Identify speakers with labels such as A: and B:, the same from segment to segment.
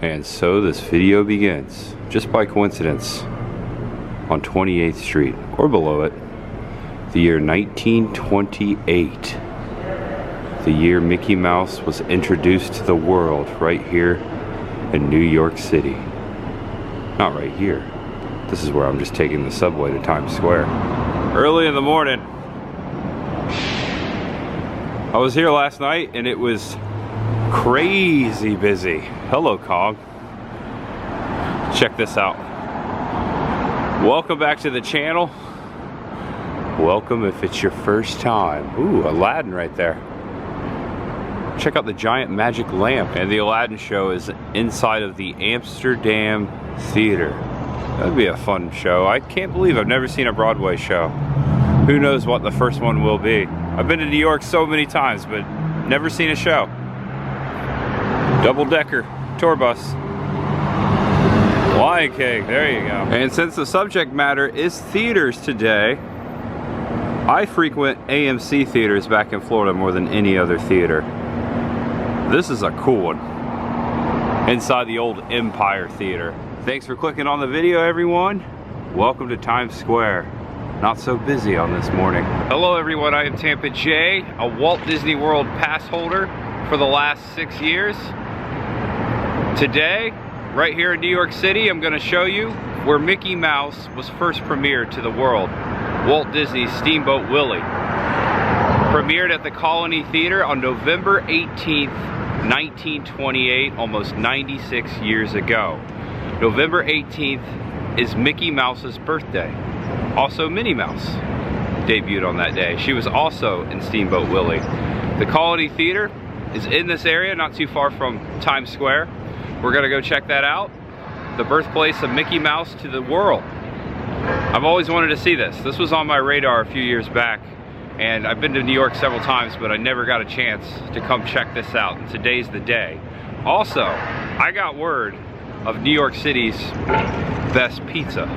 A: And so this video begins, just by coincidence, on 28th Street, or below it, the year 1928. The year Mickey Mouse was introduced to the world right here in New York City. Not right here. This is where I'm just taking the subway to Times Square. Early in the morning. I was here last night and it was crazy busy. Hello, Cog. Check this out. Welcome back to the channel. Welcome if it's your first time. Ooh, Aladdin right there. Check out the giant magic lamp. And the Aladdin show is inside of the Amsterdam Theater. That'd be a fun show. I can't believe I've never seen a Broadway show. Who knows what the first one will be. I've been to New York so many times, but never seen a show. Double-decker tour bus. Lion King, there you go. And since the subject matter is theaters today, I frequent AMC theaters back in Florida more than any other theater. This is a cool one. Inside the old Empire Theater. Thanks for clicking on the video, everyone. Welcome to Times Square. Not so busy on this morning. Hello everyone, I am Tampa J, a Walt Disney World pass holder for the last 6 years. Today, right here in New York City, I'm gonna show you where Mickey Mouse was first premiered to the world. Walt Disney's Steamboat Willie. Premiered at the Colony Theater on November 18th, 1928, almost 96 years ago. November 18th is Mickey Mouse's birthday. Also Minnie Mouse debuted on that day. She was also in Steamboat Willie. The Colony Theater is in this area, not too far from Times Square. We're gonna go check that out. The birthplace of Mickey Mouse to the world. I've always wanted to see this. This was on my radar a few years back, and I've been to New York several times, but I never got a chance to come check this out, and today's the day. Also, I got word of New York City's best pizza,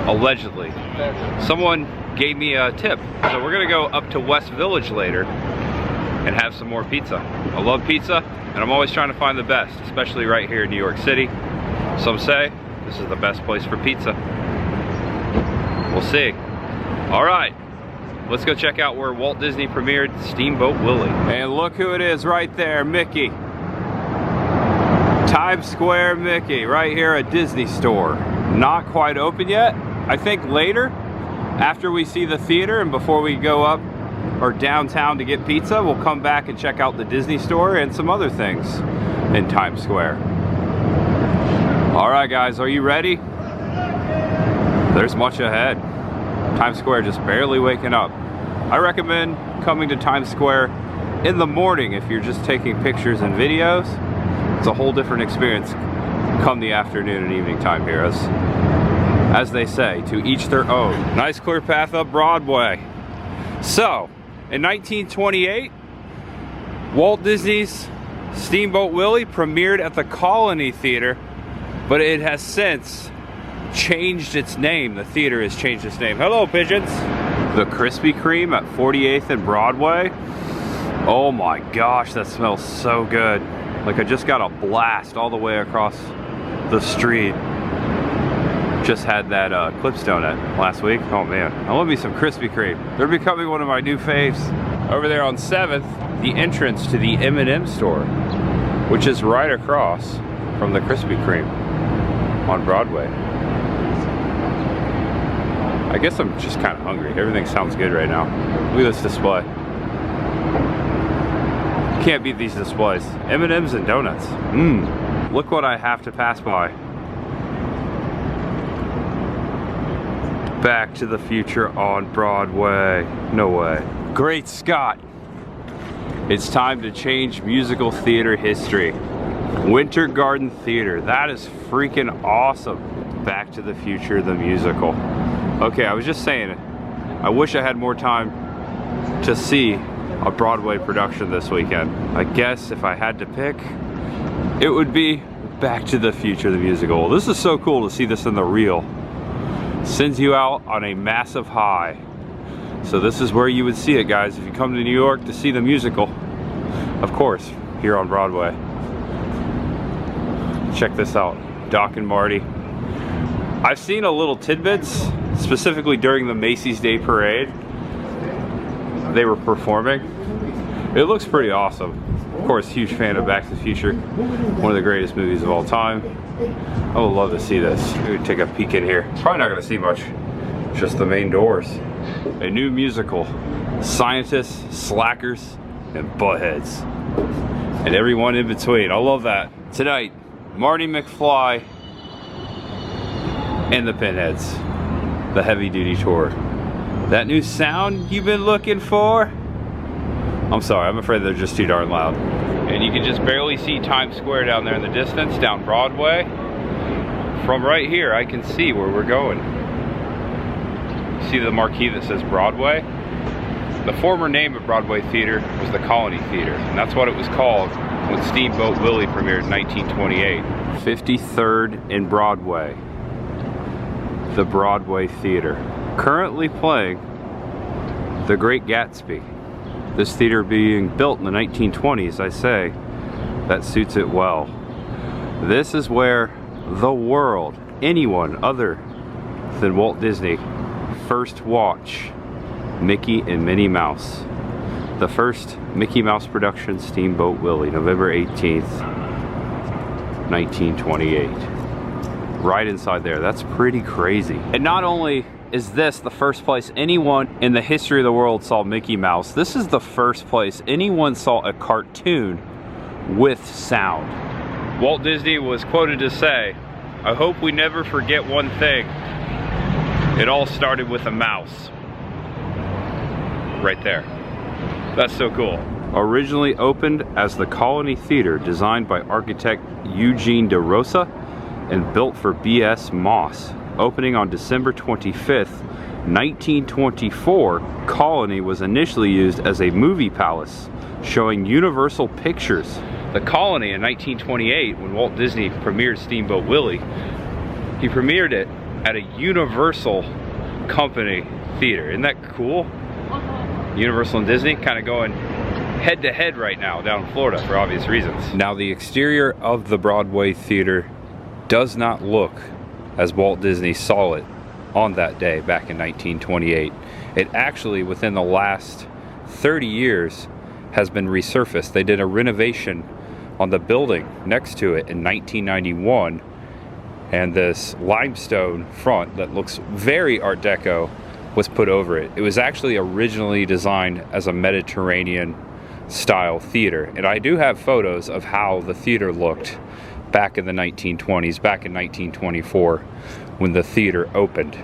A: allegedly. Someone gave me a tip, so we're gonna go up to West Village later and have some more pizza. I love pizza, and I'm always trying to find the best, especially right here in New York City. Some say this is the best place for pizza. We'll see. All right, let's go check out where Walt Disney premiered Steamboat Willie. And look who it is right there, Mickey. Times Square Mickey, right here at Disney Store. Not quite open yet. I think later, after we see the theater and before we go up or downtown to get pizza, we'll come back and check out the Disney Store and some other things in Times Square. All right, guys, are you ready? There's much ahead. Times Square just barely waking up. I recommend coming to Times Square in the morning if you're just taking pictures and videos. It's a whole different experience come the afternoon and evening time here, as they say, to each their own. Nice clear path up Broadway. So, in 1928, Walt Disney's Steamboat Willie premiered at the Colony Theater, but it has since changed its name. The theater has changed its name. Hello, pigeons. The Krispy Kreme at 48th and Broadway. Oh my gosh, that smells so good. Like I just got a blast all the way across the street. Just had that Clips donut last week. Oh man, I love me some Krispy Kreme. They're becoming one of my new faves. Over there on 7th, the entrance to the M&M store, which is right across from the Krispy Kreme on Broadway. I guess I'm just kind of hungry. Everything sounds good right now. Look at this display. Can't beat these displays. M&M's and donuts. Look what I have to pass by. Back to the Future on Broadway. No way. Great Scott. It's time to change musical theater history. Winter Garden Theater. That is freaking awesome. Back to the Future, the musical. Okay, I was just saying it. I wish I had more time to see a Broadway production this weekend. I guess if I had to pick, it would be Back to the Future, the musical. This is so cool to see this in the reel. Sends you out on a massive high. So this is where you would see it, guys, if you come to New York to see the musical. Of course, here on Broadway. Check this out, Doc and Marty. I've seen a little tidbits, specifically during the Macy's Day Parade. They were performing. It looks pretty awesome. Of course, huge fan of Back to the Future, one of the greatest movies of all time. I would love to see this. We would take a peek in here. Probably not gonna see much, just the main doors. A new musical, scientists, slackers, and buttheads. And everyone in between. I love that. Tonight, Marty McFly and the Pinheads, the heavy duty tour. That new sound you've been looking for? I'm sorry, I'm afraid they're just too darn loud. And you can just barely see Times Square down there in the distance, down Broadway. From right here, I can see where we're going. See the marquee that says Broadway? The former name of Broadway Theater was the Colony Theater, and that's what it was called when Steamboat Willie premiered in 1928. 53rd and Broadway. The Broadway Theater. Currently playing The Great Gatsby. This theater being built in the 1920s, I say, that suits it well. This is where the world, anyone other than Walt Disney, first watched Mickey and Minnie Mouse. The first Mickey Mouse production, Steamboat Willie, November 18th, 1928. Right inside there, that's pretty crazy. And not only is this the first place anyone in the history of the world saw Mickey Mouse, this is the first place anyone saw a cartoon with sound. Walt Disney was quoted to say, "I hope we never forget one thing. It all started with a mouse." Right there. That's so cool. Originally opened as the Colony Theater, designed by architect Eugene DeRosa and built for B.S. Moss. Opening on December 25th, 1924, Colony was initially used as a movie palace, showing Universal Pictures. The Colony in 1928, when Walt Disney premiered Steamboat Willie, he premiered it at a Universal Company theater. Isn't that cool? Universal and Disney kind of going head to head right now down in Florida for obvious reasons. Now the exterior of the Broadway Theater does not look as Walt Disney saw it on that day back in 1928. It actually, within the last 30 years, has been resurfaced. They did a renovation on the building next to it in 1991, and this limestone front that looks very Art Deco was put over it. It was actually originally designed as a Mediterranean style theater, and I do have photos of how the theater looked back in the 1920s, back in 1924 when the theater opened.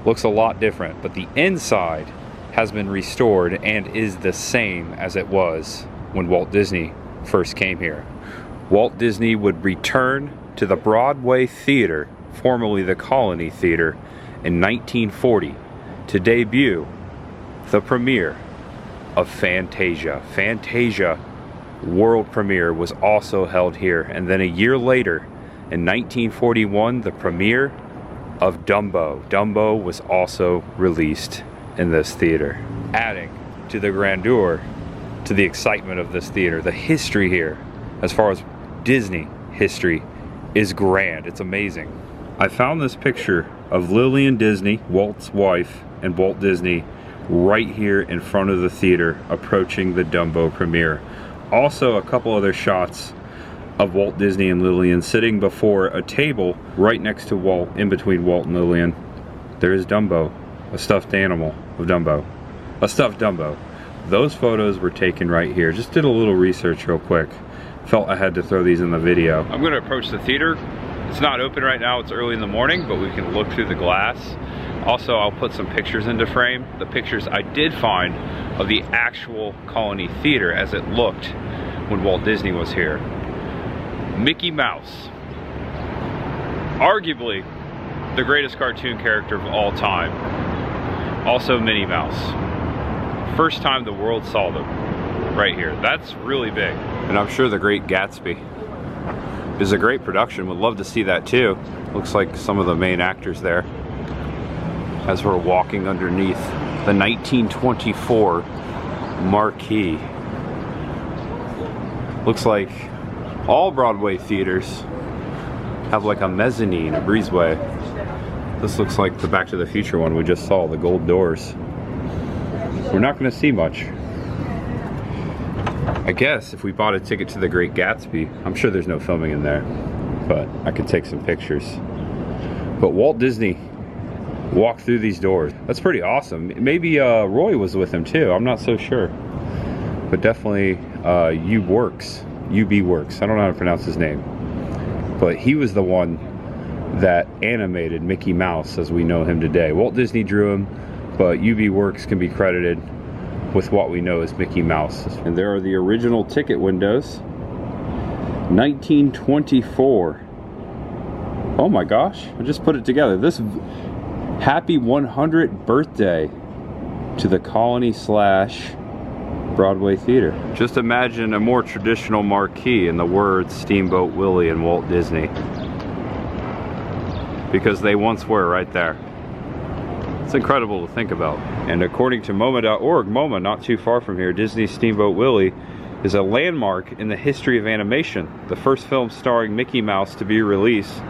A: Looks a lot different, but the inside has been restored and is the same as it was when Walt Disney first came here. Walt Disney would return to the Broadway Theater, formerly the Colony Theater, in 1940 to debut the premiere of Fantasia. Fantasia world premiere was also held here, and then a year later in 1941 the premiere of Dumbo. Dumbo was also released in this theater, adding to the grandeur, to the excitement of this theater. The history here, as far as Disney history, is grand. It's amazing. I found this picture of Lillian Disney, Walt's wife, and Walt Disney right here in front of the theater approaching the Dumbo premiere. Also a couple other shots of Walt Disney and Lillian sitting before a table right next to Walt, in between Walt and Lillian. There is Dumbo, a stuffed animal of Dumbo, a stuffed Dumbo. Those photos were taken right here. Just did a little research real quick. Felt I had to throw these in the video. I'm gonna approach the theater. It's not open right now, it's early in the morning, but we can look through the glass. Also, I'll put some pictures into frame. The pictures I did find of the actual Colony Theater as it looked when Walt Disney was here. Mickey Mouse, arguably the greatest cartoon character of all time. Also Minnie Mouse. First time the world saw them right here. That's really big. And I'm sure The Great Gatsby is a great production. Would love to see that too. Looks like some of the main actors there as we're walking underneath the 1924 marquee. Looks like all Broadway theaters have like a mezzanine, a breezeway. This looks like the Back to the Future one we just saw, the gold doors. We're not going to see much. I guess if we bought a ticket to the Great Gatsby, I'm sure there's no filming in there, but I could take some pictures. But Walt Disney walked through these doors. That's pretty awesome. Maybe Roy was with him too, I'm not so sure. But definitely UB Works. I don't know how to pronounce his name. But he was the one that animated Mickey Mouse as we know him today. Walt Disney drew him, but UB Works can be credited with what we know as Mickey Mouse. And there are the original ticket windows. 1924. Oh my gosh, I just put it together. This happy 100th birthday to the Colony / Broadway Theater. Just imagine a more traditional marquee in the words Steamboat Willie and Walt Disney. Because they once were right there. It's incredible to think about. And according to MoMA.org, MoMA, not too far from here, Disney's Steamboat Willie is a landmark in the history of animation. The first film starring Mickey Mouse to be released.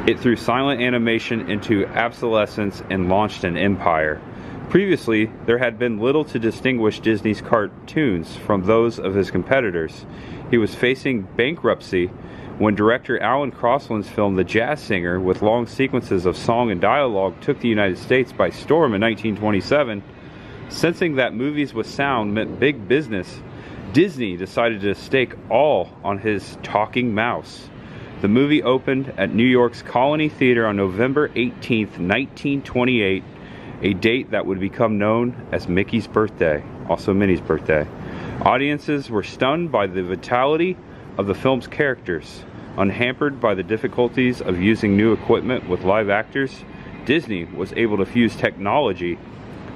A: It threw silent animation into obsolescence and launched an empire. Previously, there had been little to distinguish Disney's cartoons from those of his competitors. He was facing bankruptcy when director Alan Crosland's film The Jazz Singer, with long sequences of song and dialogue, took the United States by storm in 1927. Sensing that movies with sound meant big business, Disney decided to stake all on his talking mouse. The movie opened at New York's Colony Theater on November 18th, 1928, a date that would become known as Mickey's birthday, also Minnie's birthday. Audiences were stunned by the vitality of the film's characters. Unhampered by the difficulties of using new equipment with live actors, Disney was able to fuse technology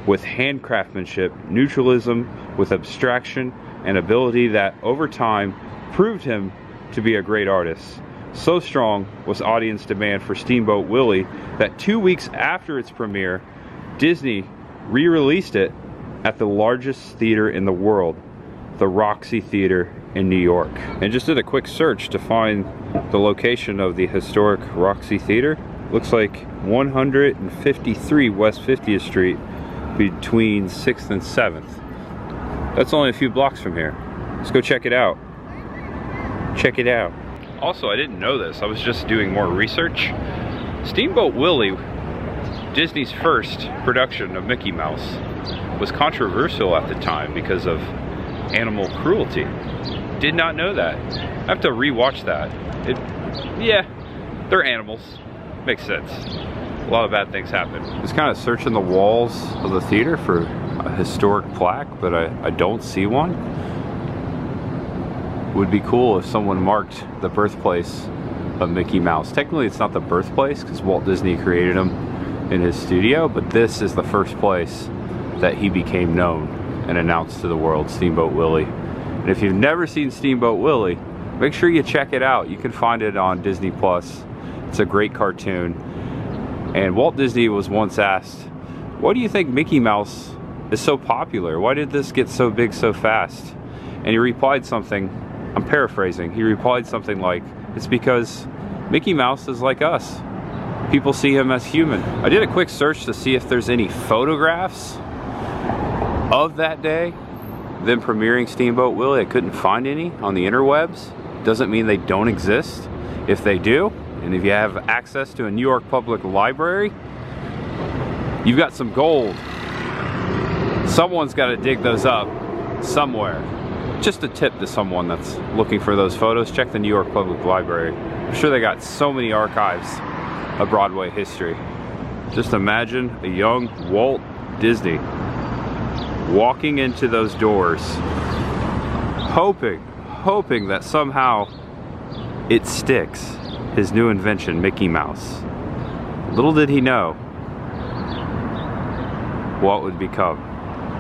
A: with handcraftsmanship, neutralism with abstraction, and ability that over time proved him to be a great artist. So strong was audience demand for Steamboat Willie that 2 weeks after its premiere, Disney re-released it at the largest theater in the world, the Roxy Theater in New York. And just did a quick search to find the location of the historic Roxy Theater. Looks like 153 West 50th Street between 6th and 7th. That's only a few blocks from here. Let's go check it out. Check it out. Also, I didn't know this. I was just doing more research. Steamboat Willie, Disney's first production of Mickey Mouse, was controversial at the time because of animal cruelty. Did not know that. I have to rewatch that. Yeah, they're animals. Makes sense. A lot of bad things happen. Just kind of searching the walls of the theater for a historic plaque, but I don't see one. Would be cool if someone marked the birthplace of Mickey Mouse. Technically it's not the birthplace because Walt Disney created him in his studio, but this is the first place that he became known and announced to the world, Steamboat Willie. And if you've never seen Steamboat Willie, make sure you check it out. You can find it on Disney Plus. It's a great cartoon. And Walt Disney was once asked, why do you think Mickey Mouse is so popular? Why did this get so big so fast? And he replied something, I'm paraphrasing, he replied something like, it's because Mickey Mouse is like us. People see him as human. I did a quick search to see if there's any photographs of that day, them premiering Steamboat Willie. I couldn't find any on the interwebs. Doesn't mean they don't exist. If they do, and if you have access to a New York Public Library, you've got some gold. Someone's got to dig those up somewhere. Just a tip to someone that's looking for those photos, check the New York Public Library. I'm sure they got so many archives of Broadway history. Just imagine a young Walt Disney walking into those doors, hoping that somehow it sticks, his new invention, Mickey Mouse. Little did he know what would become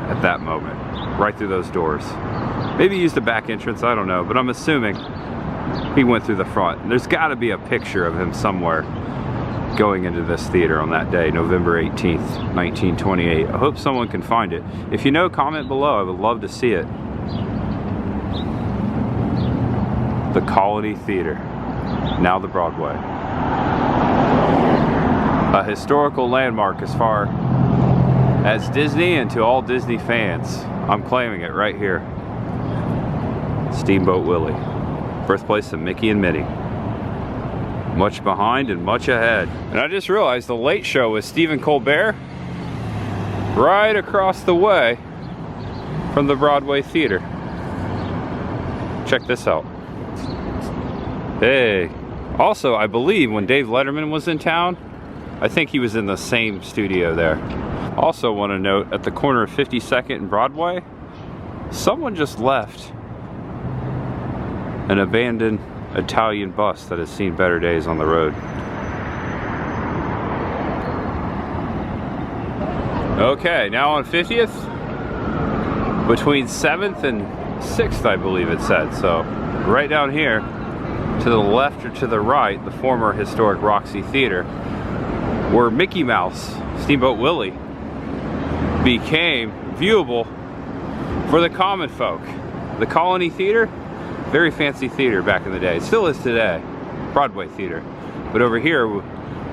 A: at that moment, right through those doors. Maybe he used the back entrance, I don't know, but I'm assuming he went through the front. There's got to be a picture of him somewhere going into this theater on that day, November 18th, 1928. I hope someone can find it. If you know, comment below. I would love to see it. The Colony Theater, now the Broadway. A historical landmark as far as Disney and to all Disney fans. I'm claiming it right here. Steamboat Willie, birthplace of Mickey and Minnie. Much behind and much ahead. And I just realized the Late Show with Stephen Colbert right across the way from the Broadway theater. Check this out. Hey. Also, I believe when Dave Letterman was in town, I think he was in the same studio there. Also want to note, at the corner of 52nd and Broadway, someone just left an abandoned Italian bus that has seen better days on the road. Okay, now on 50th, between 7th and 6th, I believe it said. So right down here, to the left or to the right, the former historic Roxy Theater, where Mickey Mouse, Steamboat Willie, became viewable for the common folk. The Colony Theater, very fancy theater back in the day. It still is today, Broadway theater. But over here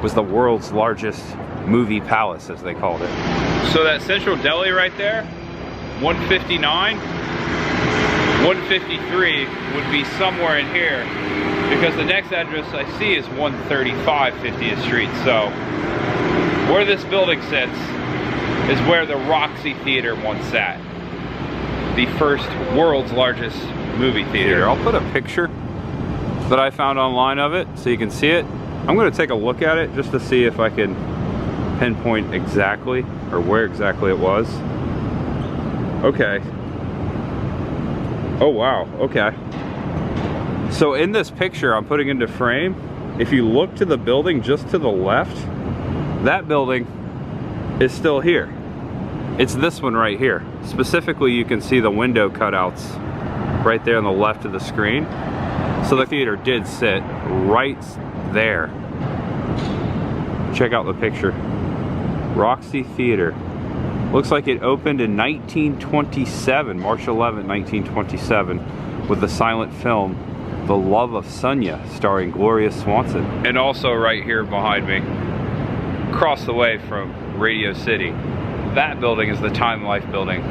A: was the world's largest movie palace, as they called it. So that Central Deli right there, 159, 153 would be somewhere in here, because the next address I see is 135 50th Street. So where this building sits is where the Roxy Theater once sat. The first world's largest movie theater. I'll put a picture that I found online of it so you can see it. I'm going to take a look at it just to see if I can pinpoint exactly or where exactly it was. Okay. Oh wow, okay. So in this picture I'm putting into frame, if you look to the building just to the left, that building is still here. It's this one right here. Specifically, you can see the window cutouts right there on the left of the screen. So the theater did sit right there. Check out the picture. Roxy Theater. Looks like it opened in 1927, March 11, 1927, with the silent film The Love of Sonia, starring Gloria Swanson. And also right here behind me, across the way from Radio City, that building is the Time Life building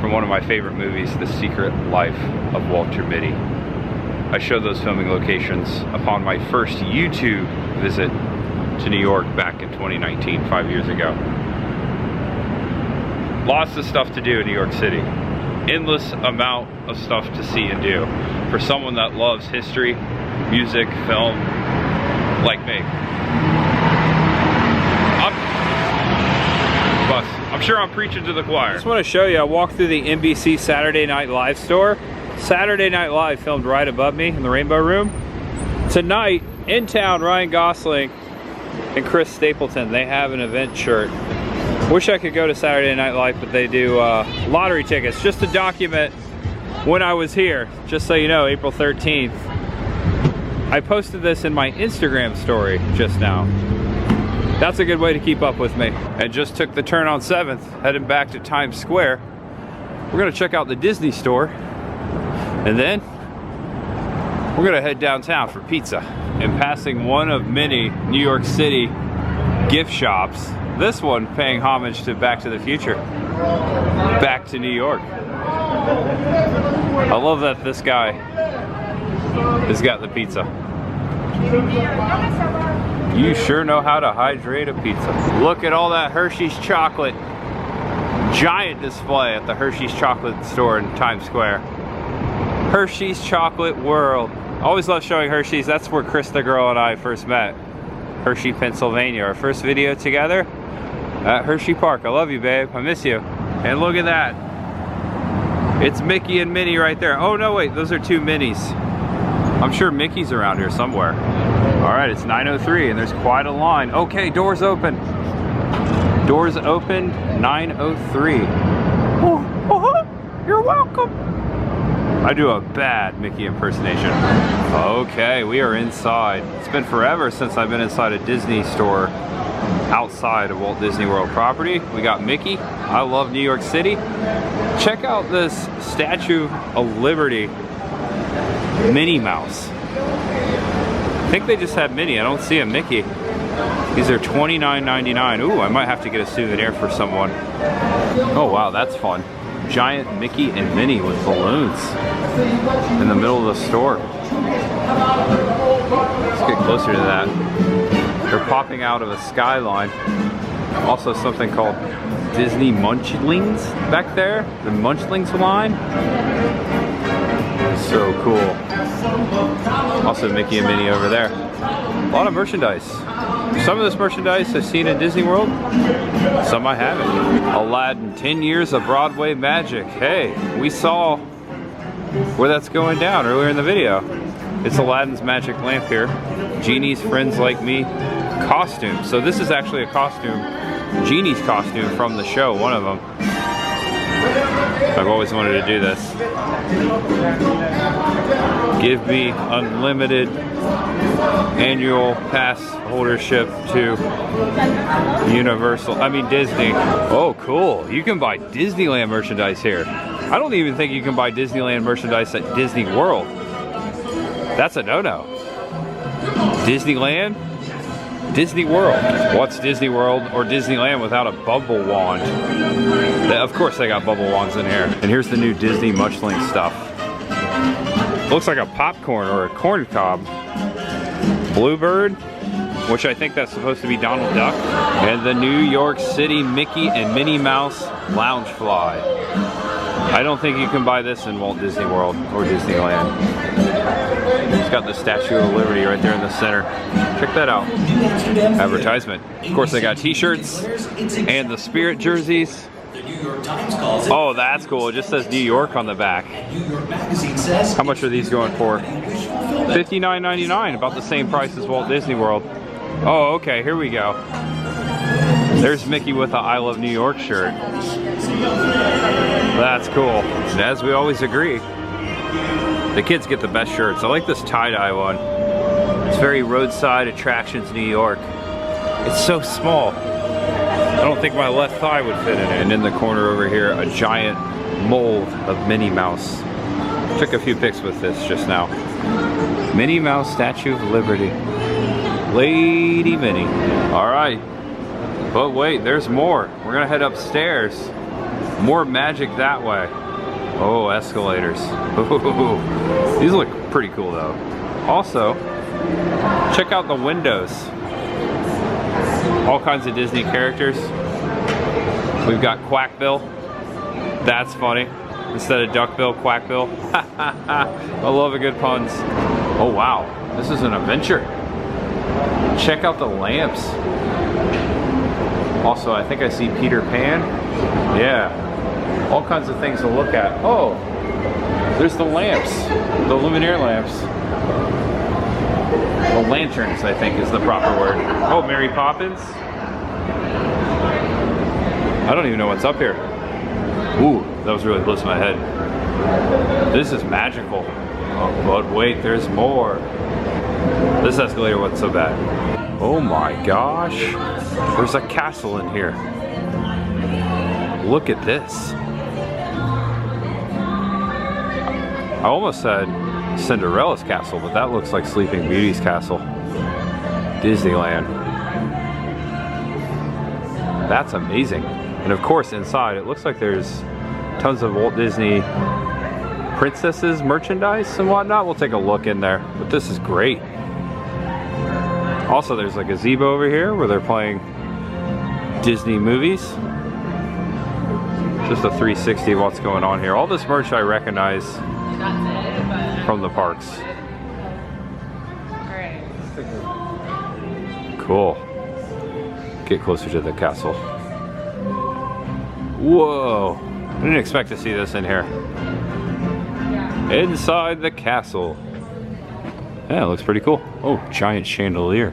A: from one of my favorite movies, The Secret Life of Walter Mitty. I showed those filming locations upon my first YouTube visit to New York back in 2019, 5 years ago. Lots of stuff to do in New York City. Endless amount of stuff to see and do for someone that loves history, music, film, like me. I'm sure I'm preaching to the choir. I just want to show you, I walked through the NBC Saturday Night Live store. Saturday Night Live filmed right above me in the Rainbow Room. Tonight, in town, Ryan Gosling and Chris Stapleton, they have an event shirt. Wish I could go to Saturday Night Live, but they do lottery tickets. Just to document when I was here, just so you know, April 13th. I posted this in my Instagram story just now. That's a good way to keep up with me. And just took the turn on 7th, heading back to Times Square. We're gonna check out the Disney store, and then we're gonna head downtown for pizza. And passing one of many New York City gift shops, this one paying homage to Back to the Future. Back to New York. I love that this guy has got the pizza. You sure know how to hydrate a pizza. Look at all that Hershey's chocolate. Giant display at the Hershey's chocolate store in Times Square. Hershey's Chocolate World. Always love showing Hershey's. That's where Chris the girl and I first met. Hershey, Pennsylvania. Our first video together at Hershey Park. I love you, babe. I miss you. And look at that. It's Mickey and Minnie right there. Oh no, wait, those are two Minnies. I'm sure Mickey's around here somewhere. All right, it's 9:03 and there's quite a line. Okay, doors open. Doors open, 9:03. Oh, you're welcome. I do a bad Mickey impersonation. Okay, we are inside. It's been forever since I've been inside a Disney store outside of Walt Disney World property. We got Mickey. I love New York City. Check out this Statue of Liberty Minnie Mouse. think they just have Minnie. I don't see a Mickey. These are $29.99. Ooh, I might have to get a souvenir for someone. Oh wow, that's fun. Giant Mickey and Minnie with balloons in the middle of the store. Let's get closer to that. They're popping out of a skyline. Also something called Disney Munchlings back there. The Munchlings line. So cool. Also Mickey and Minnie over there. A lot of merchandise. Some of this merchandise I've seen in Disney World. Some I haven't. Aladdin, 10 years of Broadway magic. Hey, we saw where that's going down earlier in the video. It's Aladdin's magic lamp here. Genie's Friends Like Me costume. So this is actually a costume, Genie's costume from the show, one of them. I've always wanted to do this. Give me unlimited annual pass holdership to Disney. Oh, cool. You can buy Disneyland merchandise here. I don't even think you can buy Disneyland merchandise at Disney World. That's a no-no. Disneyland, Disney World. What's Disney World or Disneyland without a bubble wand? Of course they got bubble wands in here. And here's the new Disney Munchling stuff. Looks like a popcorn or a corn cob. Bluebird, which I think that's supposed to be Donald Duck. And the New York City Mickey and Minnie Mouse Loungefly. I don't think you can buy this in Walt Disney World or Disneyland. It's got the Statue of Liberty right there in the center. Check that out. Advertisement. Of course they got t-shirts and the Spirit jerseys. Oh, that's cool. It just says New York on the back. How much are these going for? $59.99, about the same price as Walt Disney World. Oh, okay, here we go. There's Mickey with the I Love New York shirt. That's cool. And as we always agree, the kids get the best shirts. I like this tie-dye one. It's very roadside attractions New York. It's so small. I don't think my left thigh would fit in it. And in the corner over here, a giant mold of Minnie Mouse. Took a few pics with this just now. Minnie Mouse Statue of Liberty. Lady Minnie. All right. But wait, there's more. We're gonna head upstairs. More magic that way. Oh, escalators. Ooh. These look pretty cool though. Also, check out the windows. All kinds of Disney characters. We've got Quackbill. That's funny. Instead of Duckbill, Quackbill. I love a good puns. Oh wow, this is an adventure. Check out the lamps. Also, I think I see Peter Pan. Yeah, all kinds of things to look at. Oh, there's the lamps, the Luminaire lamps. The lanterns, I think, is the proper word. Oh, Mary Poppins. I don't even know what's up here. Ooh, that was really close to my head. This is magical. Oh, but wait, there's more. This escalator wasn't so bad. Oh my gosh. There's a castle in here. Look at this. I almost said Cinderella's castle, but that looks like Sleeping Beauty's castle. Disneyland. That's amazing. And of course inside it looks like there's tons of Walt Disney princesses merchandise and whatnot. We'll take a look in there, but this is great. Also there's a gazebo over here where they're playing Disney movies. Just a 360 of what's going on here. All this merch I recognize from the parks. Cool. Get closer to the castle. Whoa. I didn't expect to see this in here. Inside the castle. Yeah, it looks pretty cool. Oh, giant chandelier.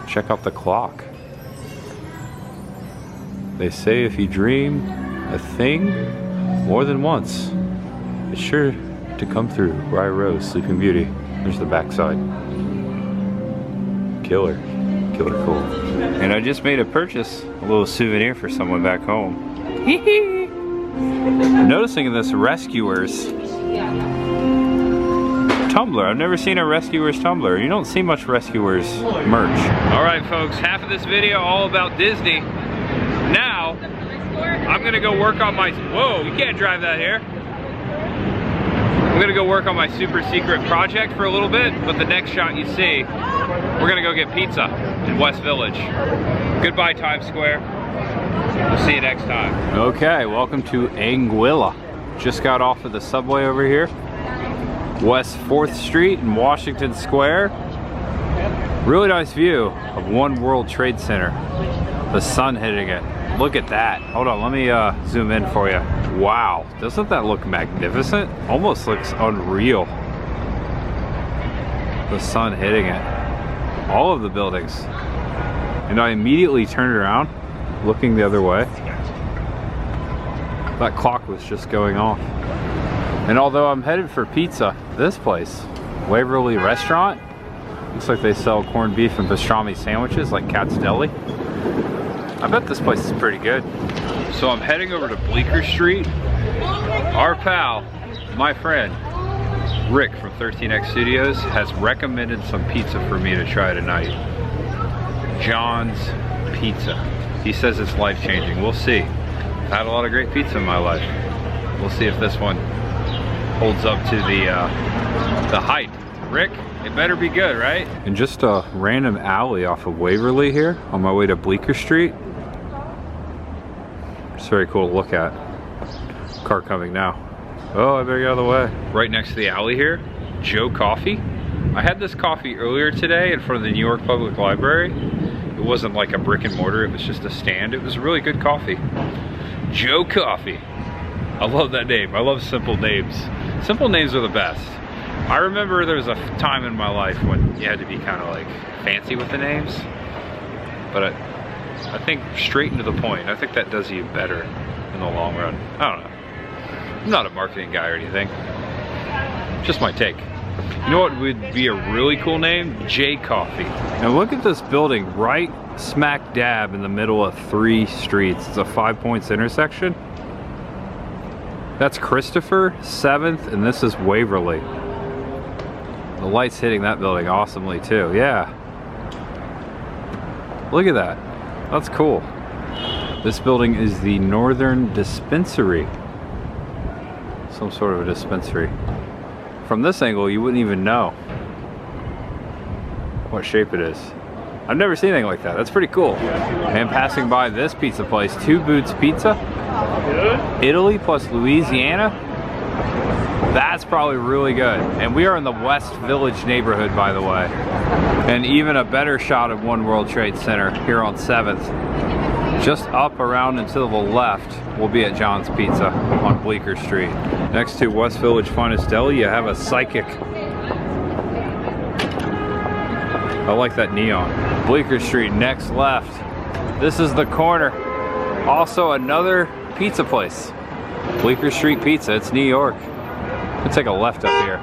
A: Check out the clock. They say if you dream a thing more than once, it's sure to come through. Rye Rose, Sleeping Beauty. There's the backside. Killer. Killer cool. And I just made a purchase, a little souvenir for someone back home. I'm noticing this Rescuers tumbler. I've never seen a Rescuers tumbler. You don't see much Rescuers merch. All right, folks, half of this video all about Disney. Now, I'm gonna go work on my, whoa, you can't drive that here. I'm gonna go work on my super secret project for a little bit, but the next shot you see, we're gonna go get pizza in West Village. Goodbye, Times Square. We'll see you next time. Okay, welcome to Anguilla. Just got off of the subway over here. West 4th Street in Washington Square. Really nice view of One World Trade Center. The sun hitting it. Look at that. Hold on, let me zoom in for you. Wow, doesn't that look magnificent? Almost looks unreal. The sun hitting it. All of the buildings. And I immediately turned around, looking the other way. That clock was just going off. And although I'm headed for pizza, this place, Waverly Restaurant, looks like they sell corned beef and pastrami sandwiches like Cat's Deli. I bet this place is pretty good. So I'm heading over to Bleecker Street. Our pal, my friend, Rick from 13X Studios has recommended some pizza for me to try tonight. John's Pizza. He says it's life-changing. We'll see. I've had a lot of great pizza in my life. We'll see if this one holds up to the hype. Rick, it better be good, right? And just a random alley off of Waverly here on my way to Bleecker Street. It's very cool to look at. Car coming now. Oh, I better get out of the way. Right next to the alley here, Joe Coffee. I had this coffee earlier today in front of the New York Public Library. It wasn't like a brick and mortar, it was just a stand. It was really good coffee. Joe Coffee. I love that name. I love simple names. Simple names are the best. I remember there was a time in my life when you had to be kind of like fancy with the names. But I think straight and to the point. I think that does you better in the long run. I don't know. I'm not a marketing guy or anything. Just my take. You know what would be a really cool name? J Coffee. Now look at this building right smack dab in the middle of 3 streets. It's a 5 points intersection. That's Christopher, 7th, and this is Waverly. The light's hitting that building awesomely too, yeah. Look at that, that's cool. This building is the Northern Dispensary. Some sort of a dispensary. From this angle, you wouldn't even know what shape it is. I've never seen anything like that. That's pretty cool. And passing by this pizza place, Two Boots Pizza. Italy plus Louisiana. That's probably really good. And we are in the West Village neighborhood, by the way. And even a better shot of One World Trade Center here on 7th. Just up, around, and to the left, we'll be at John's Pizza on Bleecker Street. Next to West Village Finest Deli, you have a Psychic. I like that neon. Bleecker Street, next left. This is the corner. Also another pizza place. Bleecker Street Pizza, it's New York. Let's take a left up here.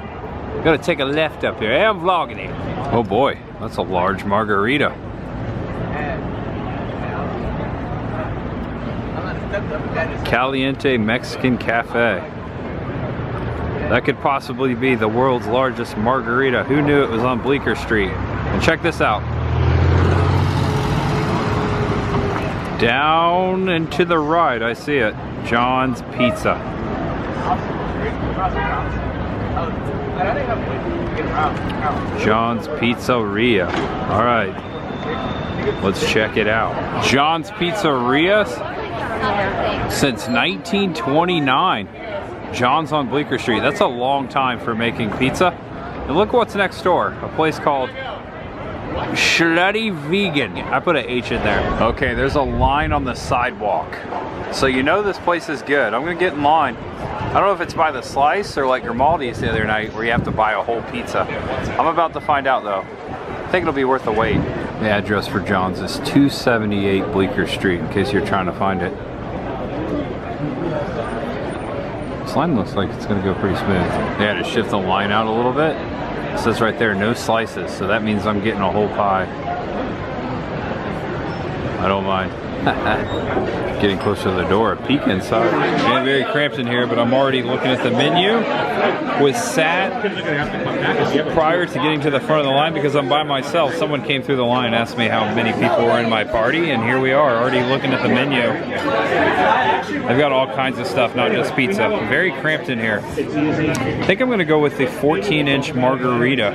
A: Gotta take a left up here. Hey, I'm vlogging here. Oh boy, that's a large margarita. Caliente Mexican Cafe. That could possibly be the world's largest margarita. Who knew it was on Bleecker Street? And check this out. Down and to the right, I see it. John's Pizza. John's Pizzeria. All right, let's check it out. John's Pizzeria since 1929. John's on Bleecker Street. That's a long time for making pizza. And look what's next door. A place called Slutty Vegan. I put an H in there. Okay, there's a line on the sidewalk. So you know this place is good. I'm gonna get in line. I don't know if it's by the slice or like Grimaldi's the other night where you have to buy a whole pizza. I'm about to find out though. I think it'll be worth the wait. The address for John's is 278 Bleecker Street in case you're trying to find it. This line looks like it's gonna go pretty smooth. They had to shift the line out a little bit. It says right there, no slices, so that means I'm getting a whole pie. I don't mind. Getting closer to the door, a peek inside. Getting very cramped in here, but I'm already looking at the menu. Was sat prior to getting to the front of the line because I'm by myself. Someone came through the line and asked me how many people were in my party, and here we are, already looking at the menu. They've got all kinds of stuff, not just pizza. Very cramped in here. I think I'm gonna go with the 14-inch margarita.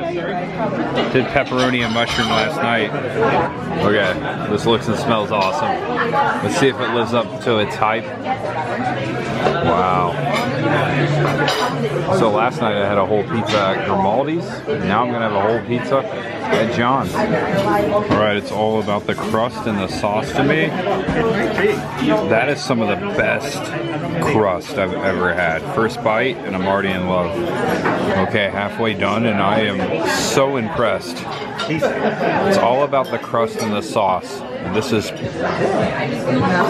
A: Did pepperoni and mushroom last night. Okay, this looks and smells awesome. Let's see if it lives up to its hype. Wow. So last night I had a whole pizza at Grimaldi's. Now I'm gonna have a whole pizza at John's. All right, it's all about the crust and the sauce to me. That is some of the best crust I've ever had. First bite and I'm already in love. Okay, halfway done and I am so impressed. It's all about the crust and the sauce. This is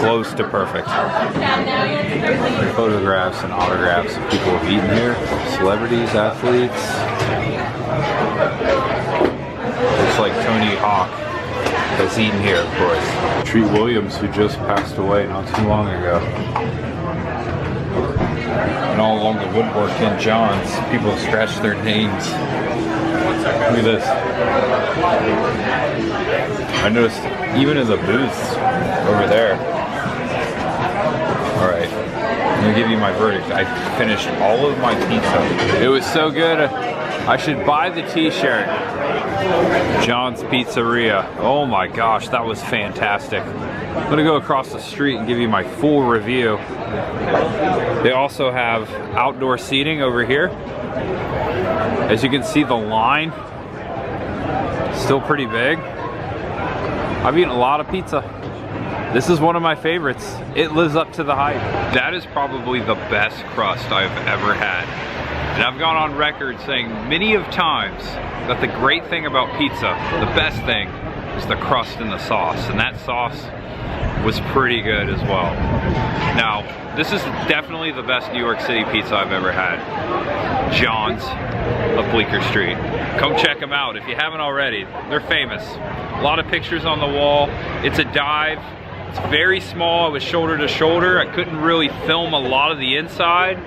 A: close to perfect. Photographs and autographs of people who've eaten here. Celebrities, athletes. Looks like Tony Hawk has eaten here, of course. Treat Williams, who just passed away not too long ago. And all along the woodwork in John's, people have scratched their names. Look at this. I noticed even in the booths over there. All right, I'm gonna give you my verdict. I finished all of my pizza. It was so good. I should buy the t-shirt. John's Pizzeria. Oh my gosh, that was fantastic. I'm gonna go across the street and give you my full review. They also have outdoor seating over here. As you can see, the line still pretty big. I've eaten a lot of pizza. This is one of my favorites. It lives up to the hype. That is probably the best crust I've ever had. And I've gone on record saying many of times that the great thing about pizza, the best thing, is the crust and the sauce. And that sauce was pretty good as well. Now, this is definitely the best New York City pizza I've ever had. John's of Bleecker Street. Come check them out if you haven't already. They're famous. A lot of pictures on the wall. It's a dive. It's very small. It was shoulder to shoulder. I couldn't really film a lot of the inside.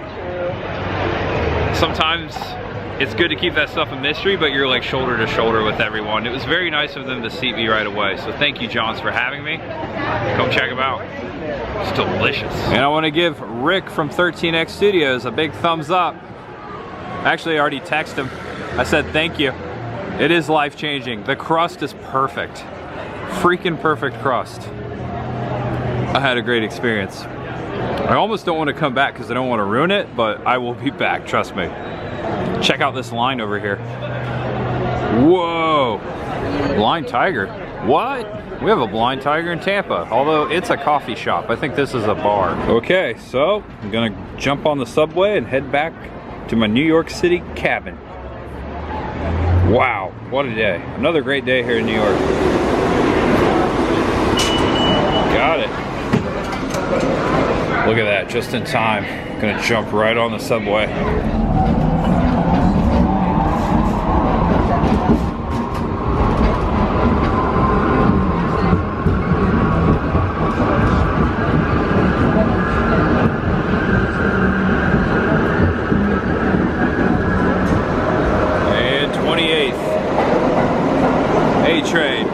A: Sometimes it's good to keep that stuff a mystery, but you're like shoulder to shoulder with everyone. It was very nice of them to seat me right away. So thank you, John's, for having me. Come check them out. It's delicious. And I want to give Rick from 13X Studios a big thumbs up. Actually, I already texted him. I said thank you. It is life-changing. The crust is perfect. Freaking perfect crust. I had a great experience. I almost don't want to come back because I don't want to ruin it, but I will be back, trust me. Check out this line over here. Whoa! Blind tiger. What? We have a blind tiger in Tampa, although it's a coffee shop. I think this is a bar. Okay, so I'm gonna jump on the subway and head back to my New York City cabin. Wow, what a day. Another great day here in New York. Got it. Look at that, just in time. Gonna jump right on the subway. Train.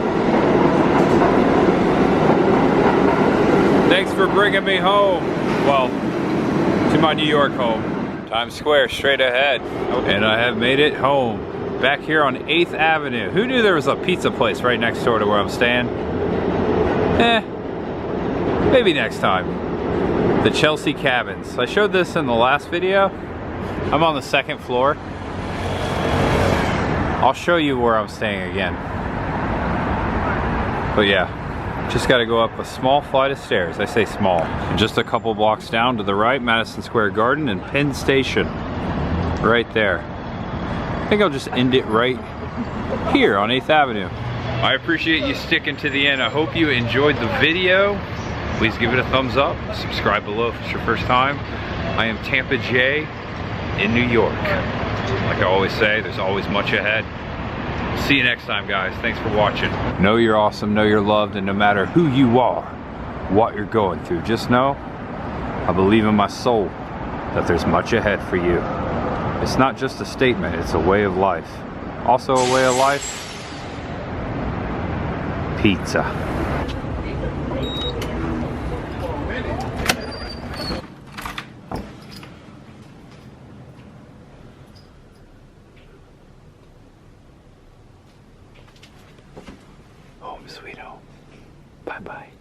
A: Thanks for bringing me home. Well, to my New York home. Times Square, straight ahead. And I have made it home. Back here on 8th Avenue. Who knew there was a pizza place right next door to where I'm staying? Maybe next time. The Chelsea Cabins. I showed this in the last video. I'm on the 2nd floor. I'll show you where I'm staying again. But yeah, just gotta go up a small flight of stairs. I say small. Just a couple blocks down to the right, Madison Square Garden and Penn Station. Right there. I think I'll just end it right here on 8th Avenue. I appreciate you sticking to the end. I hope you enjoyed the video. Please give it a thumbs up. Subscribe below if it's your first time. I am Tampa J in New York. Like I always say, there's always much ahead. See you next time, guys. Thanks for watching. Know you're awesome, know you're loved, and no matter who you are, what you're going through. Just know, I believe in my soul that there's much ahead for you. It's not just a statement, it's a way of life. Also a way of life, pizza. Home sweet home. Bye-bye.